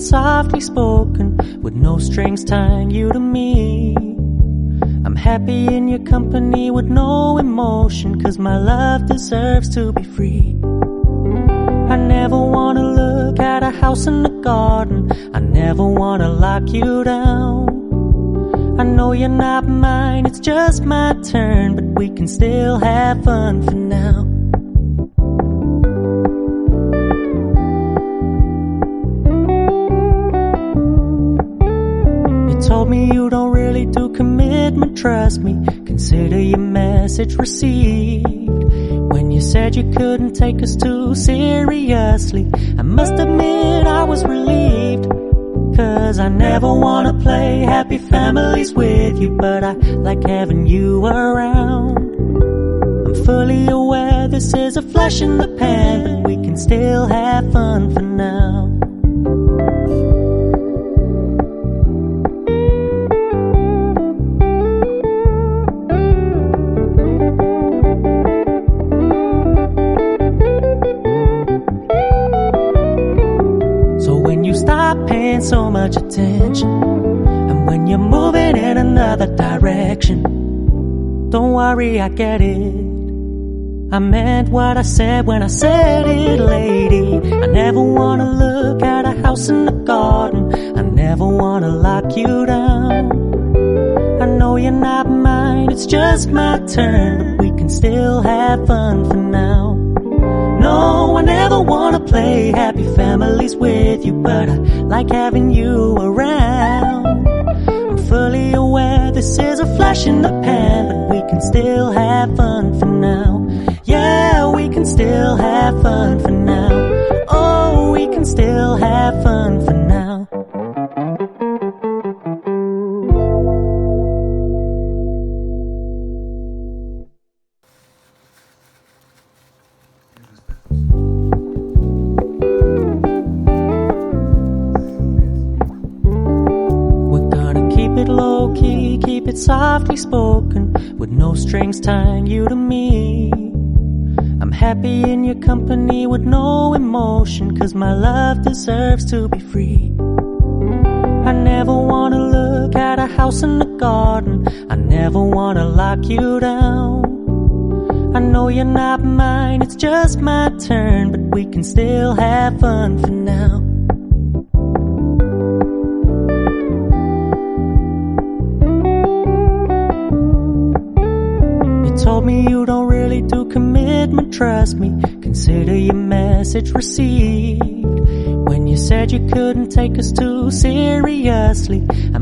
softly spoken, with no strings tying you to me. I'm happy in your company with no emotion, 'cause my love deserves to be free. I never wanna look at a house in the garden, I never wanna lock you down. I know you're not mine, it's just my turn, but we can still have fun for now. You told me you don't really do commitment, trust me, consider your message received. When you said you couldn't take us too seriously, I must admit I was relieved. 'Cause I never wanna play happy families with you, but I like having you around. I'm fully aware this is a flash in the pan, but we can still have fun for now. Stop paying so much attention, and when you're moving in another direction, don't worry, I get it. I meant what I said when I said it, lady. I never wanna look at a house in the garden, I never wanna lock you down. I know you're not mine, it's just my turn, but we can still have fun for now. No, I never wanna play happy families with you, but I like having you around. I'm fully aware this is a flash in the pan, but we can still have fun for now. Yeah, we can still have fun for now. Oh, we can still have fun for now. Low-key, keep it softly spoken, with no strings tying you to me. I'm happy in your company with no emotion, 'cause my love deserves to be free. I never wanna look at a house in the garden, I never wanna lock you down. I know you're not mine, it's just my turn, but we can still have fun for now. Told me you don't really do commitment, trust me, consider your message received. When you said you couldn't take us too seriously,